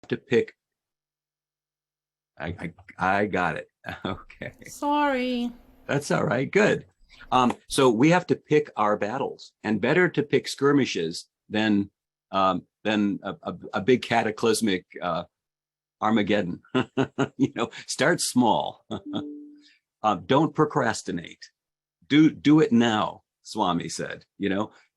to pick. I got it. Okay. Sorry. That's all right. Good. So we have to pick our battles, and better to pick skirmishes than a big cataclysmic Armageddon. Start small. Don't procrastinate. Do it now, Swami said.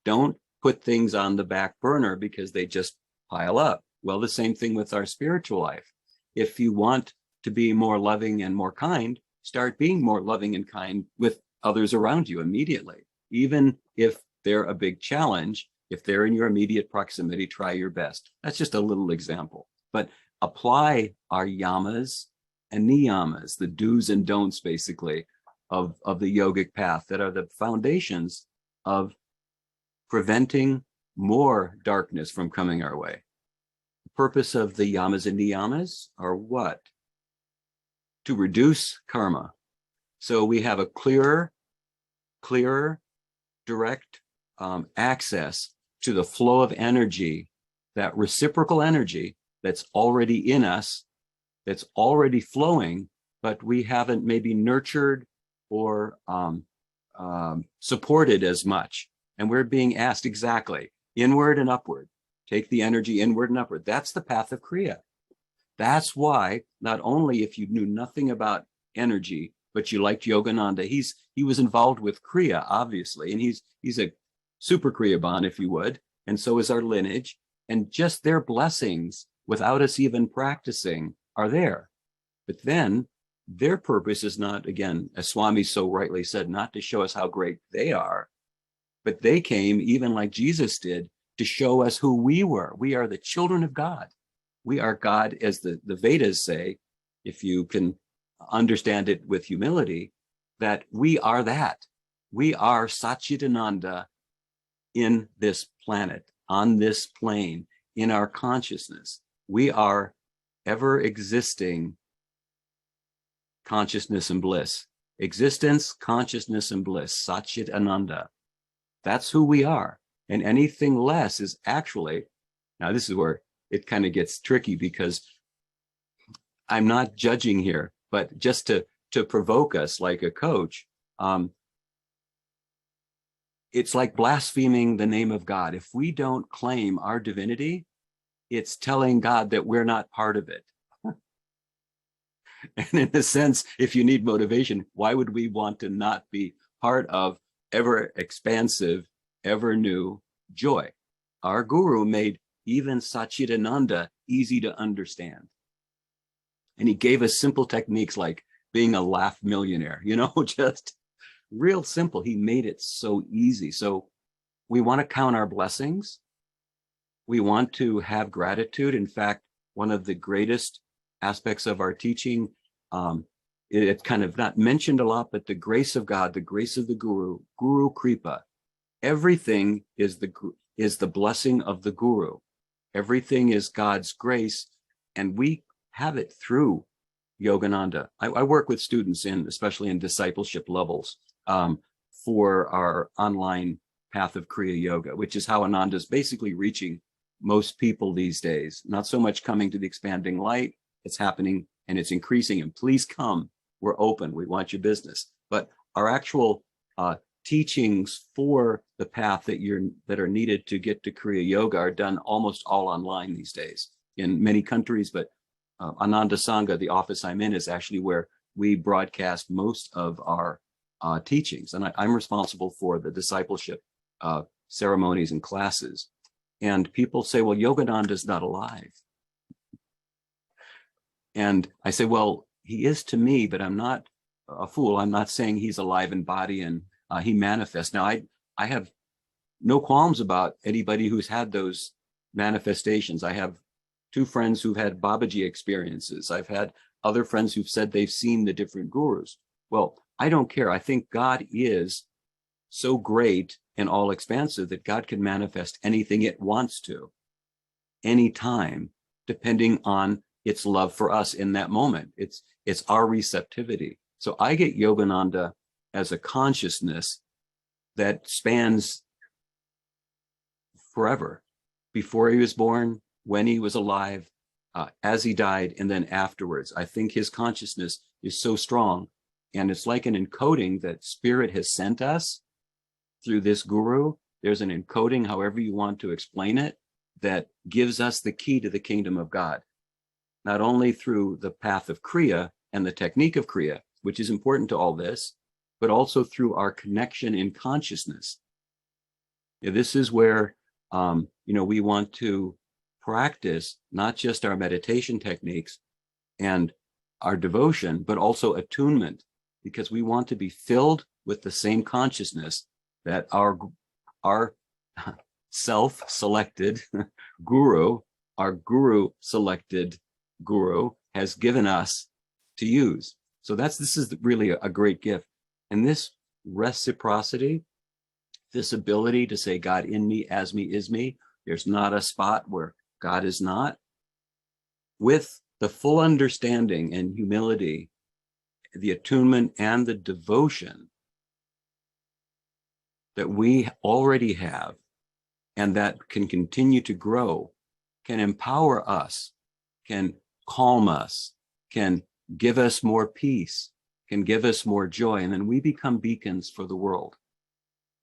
Don't put things on the back burner because they just pile up. Well, the same thing with our spiritual life. If you want to be more loving and more kind, start being more loving and kind with others around you immediately. Even if they're a big challenge, if they're in your immediate proximity, try your best. That's just a little example. But apply our yamas and niyamas, the do's and don'ts, basically, of the yogic path that are the foundations of preventing more darkness from coming our way. The purpose of the yamas and niyamas are what? To reduce karma. So we have a clearer, direct access to the flow of energy, that reciprocal energy that's already in us, that's already flowing, but we haven't maybe nurtured or supported as much. And we're being asked exactly, inward and upward. Take the energy inward and upward. That's the path of Kriya. That's why, not only if you knew nothing about energy, but you liked Yogananda, he was involved with Kriya, obviously, and he's a super Kriyaban, if you would, and so is our lineage. And just their blessings, without us even practicing, are there. But then their purpose is not, again, as Swami so rightly said, not to show us how great they are, but they came, even like Jesus did, to show us who we were. We are the children of God. We are God, as the Vedas say, if you can understand it with humility, that we are that. We are Satchitananda in this planet, on this plane, in our consciousness. We are ever existing consciousness and bliss. Existence, consciousness, and bliss. Satchitananda. That's who we are. And anything less is actually, now this is where it kind of gets tricky, because I'm not judging here, but just to provoke us like a coach, it's like blaspheming the name of God. If we don't claim our divinity, it's telling God that we're not part of it. And in a sense, if you need motivation, why would we want to not be part of ever expansive, ever new joy? Our guru made even Satchitananda easy to understand. And he gave us simple techniques like being a laugh millionaire, just real simple. He made it so easy. So we want to count our blessings. We want to have gratitude. In fact, one of the greatest aspects of our teaching, it's kind of not mentioned a lot, but the grace of God, the grace of the Guru, Guru Kripa, everything is the blessing of the Guru. Everything is God's grace, and we have it through Yogananda. I work with students especially in discipleship levels, for our online path of Kriya Yoga, which is how Ananda is basically reaching most people these days. Not so much coming to the expanding light. It's happening and it's increasing. And please come. We're open. We want your business. But our actual teachings for the path that are needed to get to Kriya Yoga are done almost all online these days in many countries. But Ananda Sangha, the office I'm in, is actually where we broadcast most of our teachings. And I'm responsible for the discipleship ceremonies and classes. And people say, well, Yogananda is not alive. And I say, well, he is to me, but I'm not a fool. I'm not saying he's alive in body and he manifests. Now, I have no qualms about anybody who's had those manifestations. I have two friends who've had Babaji experiences. I've had other friends who've said they've seen the different gurus. Well, I don't care. I think God is so great and all expansive that God can manifest anything it wants to, anytime, depending on its love for us in that moment. It's our receptivity. So I get Yogananda as a consciousness that spans forever, before he was born, when he was alive, as he died and then afterwards. I think his consciousness is so strong, and it's like an encoding that spirit has sent us through this guru. There's an encoding, however you want to explain it, that gives us the key to the kingdom of God, not only through the path of Kriya and the technique of Kriya, which is important to all this, but also through our connection in consciousness. This is where, we want to practice not just our meditation techniques and our devotion, but also attunement, because we want to be filled with the same consciousness that our self-selected guru, our guru-selected guru has given us to use. So this is really a great gift. And this reciprocity, this ability to say, God in me, as me, is me, there's not a spot where God is not, with the full understanding and humility, the attunement and the devotion that we already have and that can continue to grow, can empower us, can calm us, can give us more peace, can give us more joy, and then we become beacons for the world.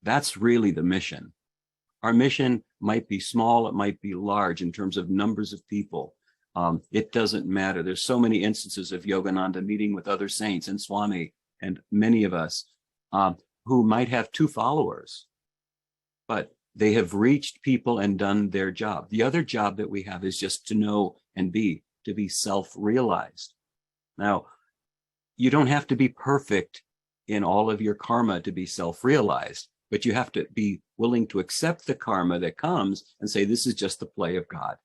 That's really the mission. Our mission might be small, it might be large in terms of numbers of people. It doesn't matter. There's so many instances of Yogananda meeting with other saints and Swami and many of us who might have 2 followers, but they have reached people and done their job. The other job that we have is just to know and to be self-realized. Now, you don't have to be perfect in all of your karma to be self-realized, but you have to be willing to accept the karma that comes and say, this is just the play of God.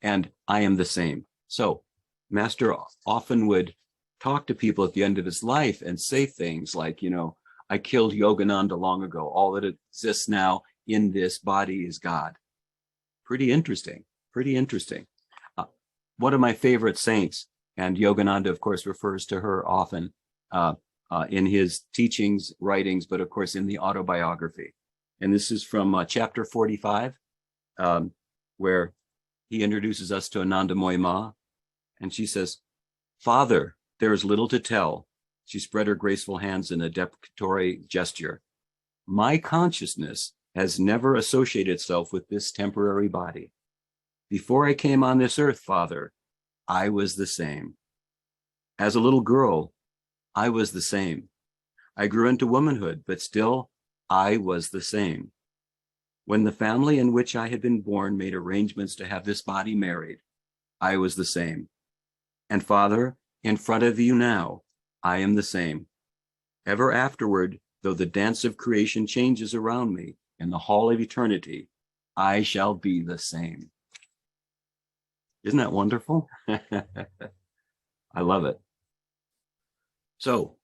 And I am the same. So Master often would talk to people at the end of his life and say things like, I killed Yogananda long ago. All that exists now in this body is God. Pretty interesting. One of my favorite saints, and Yogananda, of course, refers to her often in his teachings, writings, but of course in the autobiography. And this is from chapter 45, where he introduces us to Anandamoyi Ma, and she says, Father, there is little to tell. She spread her graceful hands in a deprecatory gesture. My consciousness has never associated itself with this temporary body. Before I came on this earth, Father, I was the same. As a little girl, I was the same. I grew into womanhood, but still, I was the same. When the family in which I had been born made arrangements to have this body married, I was the same. And Father, in front of you now, I am the same. Ever afterward, though the dance of creation changes around me in the hall of eternity, I shall be the same. Isn't that wonderful? I love it. So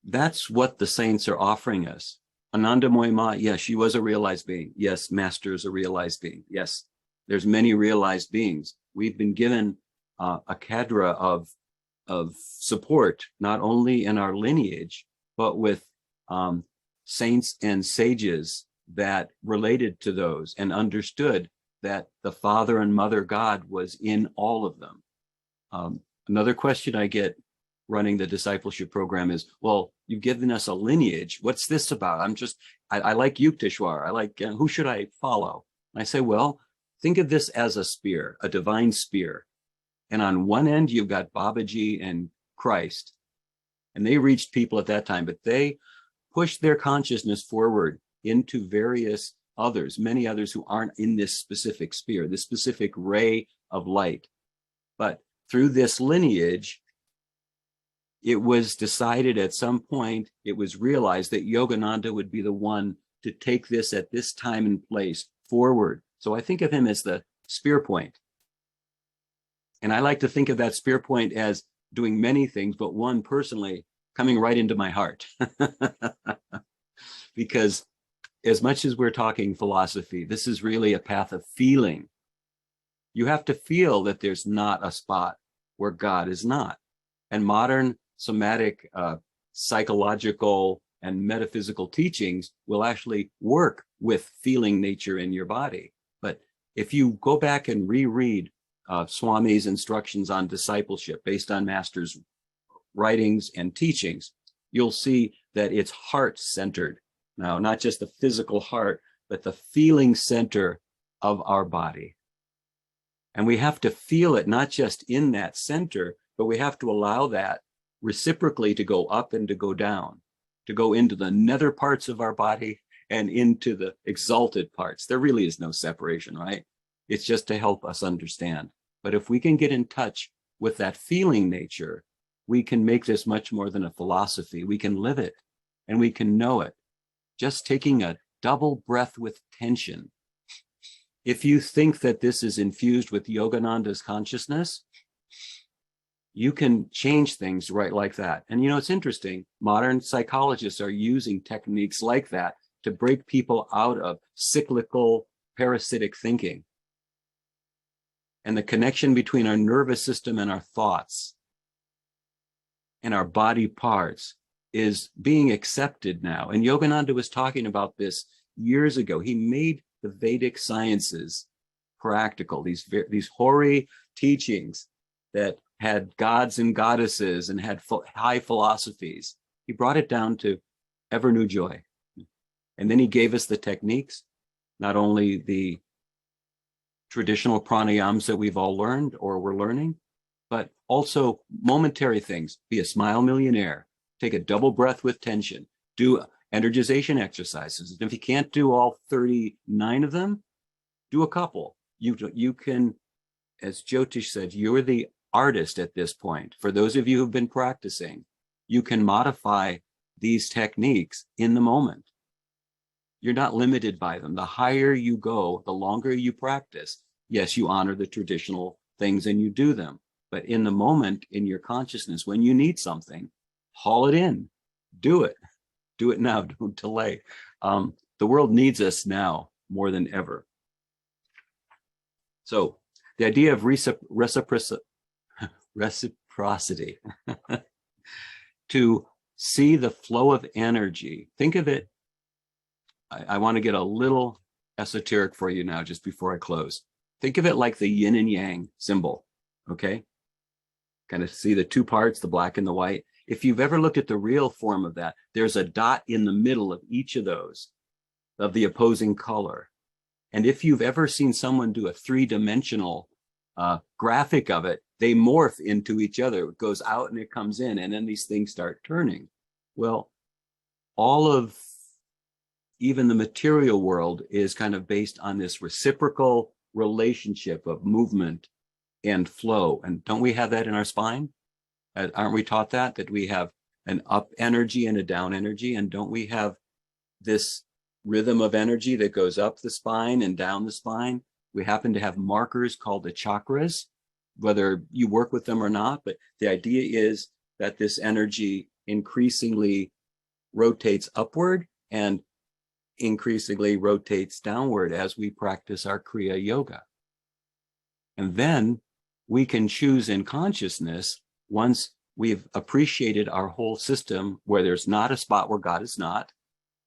that's what the saints are offering us. Anandamoyi Ma, yes, she was a realized being. Yes, Master is a realized being. Yes, there's many realized beings. We've been given a cadre of support, not only in our lineage, but with saints and sages that related to those and understood that the Father and Mother God was in all of them. Another question I get running the discipleship program is, well, you've given us a lineage. What's this about? I like Yukteswar. I like, who should I follow? And I say, well, think of this as a spear, a divine spear. And on one end, you've got Babaji and Christ. And they reached people at that time, but they pushed their consciousness forward into various others, many others who aren't in this specific spear, this specific ray of light. But through this lineage, it was decided at some point, it was realized that Yogananda would be the one to take this at this time and place forward. So I think of him as the spear point. And I like to think of that spear point as doing many things, but one personally coming right into my heart. Because as much as we're talking philosophy, this is really a path of feeling. You have to feel that there's not a spot where God is not. And modern somatic, psychological, and metaphysical teachings will actually work with feeling nature in your body. But if you go back and reread Swami's instructions on discipleship based on Master's writings and teachings, you'll see that it's heart-centered. Now, not just the physical heart, but the feeling center of our body. And we have to feel it not just in that center, but we have to allow that reciprocally to go up and to go down, to go into the nether parts of our body and into the exalted parts. There really is no separation, right? It's just to help us understand. But if we can get in touch with that feeling nature, we can make this much more than a philosophy. We can live it and we can know it. Just taking a double breath with tension. If you think that this is infused with Yogananda's consciousness, you can change things right like that. And you know, it's interesting. Modern psychologists are using techniques like that to break people out of cyclical parasitic thinking. And the connection between our nervous system and our thoughts and our body parts is being accepted now. And Yogananda was talking about this years ago. He made the Vedic sciences practical, these hoary teachings that had gods and goddesses and had high philosophies. He brought it down to ever new joy. And then he gave us the techniques, not only the traditional pranayams that we've all learned or we're learning, but also momentary things. Be a smile millionaire, take a double breath with tension, do energization exercises. And if you can't do all 39 of them, do a couple. You can, as Jyotish said, you're the artist at this point. For those of you who've been practicing, you can modify these techniques in the moment. You're not limited by them. The higher you go, the longer you practice. Yes, you honor the traditional things and you do them. But in the moment, in your consciousness, when you need something, haul it in. Do it. Do it now. Don't delay. The world needs us now more than ever. So the idea of reciprocity, to see the flow of energy. Think of it. I want to get a little esoteric for you now, just before I close. Think of it like the yin and yang symbol, okay? Kind of see the two parts, the black and the white. If you've ever looked at the real form of that, there's a dot in the middle of each of those, of the opposing color. And if you've ever seen someone do a three-dimensional graphic of it, they morph into each other. It goes out and it comes in, and then these things start turning. Well, all of even the material world is kind of based on this reciprocal relationship of movement and flow. And don't we have that in our spine? Aren't we taught that we have an up energy and a down energy? And don't we have this rhythm of energy that goes up the spine and down the spine? We happen to have markers called the chakras, whether you work with them or not. But the idea is that this energy increasingly rotates upward and increasingly rotates downward as we practice our Kriya Yoga. And then we can choose in consciousness, once we've appreciated our whole system where there's not a spot where God is not,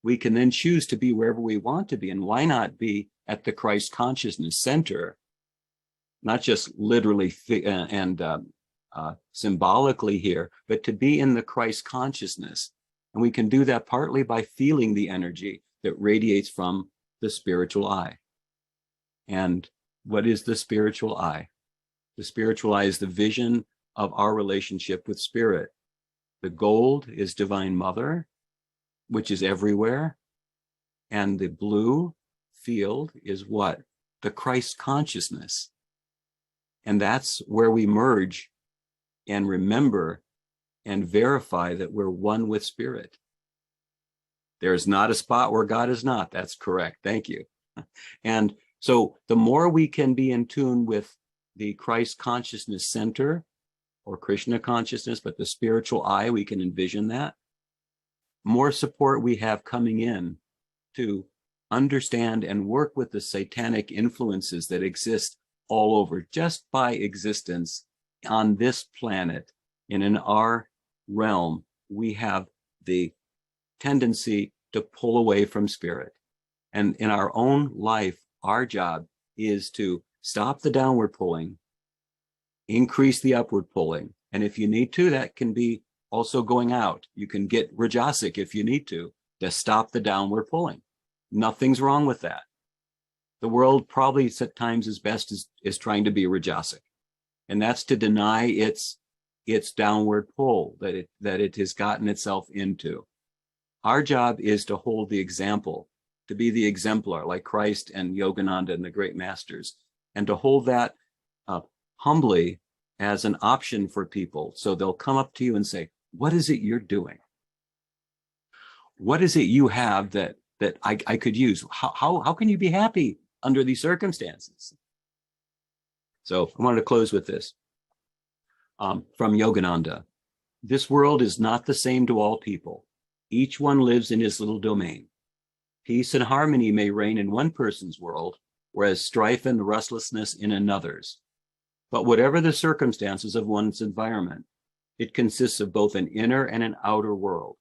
we can then choose to be wherever we want to be. And why not be at the Christ consciousness center, not just literally and symbolically here, but to be in the Christ consciousness. And we can do that partly by feeling the energy that radiates from the spiritual eye. And what is the spiritual eye? The spiritual eye is the vision of our relationship with spirit. The gold is Divine Mother, which is everywhere. And the blue field is what? The Christ consciousness. And that's where we merge and remember and verify that we're one with spirit. There is not a spot where God is not. That's correct. Thank you. And so the more we can be in tune with the Christ consciousness center or Krishna consciousness, but the spiritual eye, we can envision that. More support we have coming in to understand and work with the satanic influences that exist all over, just by existence on this planet and in our realm. We have the tendency to pull away from spirit. And in our own life, our job is to stop the downward pulling increase the upward pulling. And if you need to, that can be also going out. You can get rajasic if you need to stop the downward pulling. Nothing's wrong with that. The world probably at times is best is trying to be rajasic. And that's to deny its downward pull that it has gotten itself into. Our job is to hold the example, to be the exemplar like Christ and Yogananda and the great masters, and to hold that humbly as an option for people. So they'll come up to you and say, what is it you're doing? What is it you have that I could use? How can you be happy under these circumstances? So I wanted to close with this from Yogananda. This world is not the same to all people. Each one lives in his little domain. Peace and harmony may reign in one person's world, whereas strife and restlessness in another's. But whatever the circumstances of one's environment, it consists of both an inner and an outer world.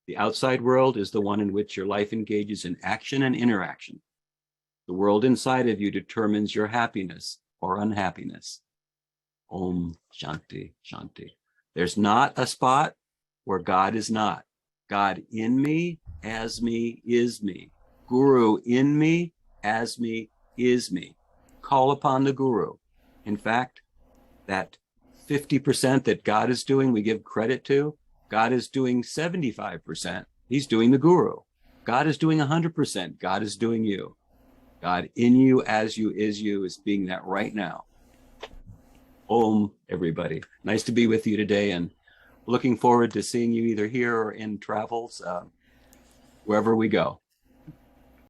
The outside world is the one in which your life engages in action and interaction. The world inside of you determines your happiness or unhappiness. Om Shanti Shanti. There's not a spot where God is not. God in me, as me, is me. Guru in me, as me, is me. Call upon the Guru. In fact, that 50% that God is doing, we give credit to, God is doing 75%. He's doing the Guru. God is doing 100%. God is doing you. God in you, as you, is being that right now. Om, everybody. Nice to be with you today, and looking forward to seeing you either here or in travels, wherever we go.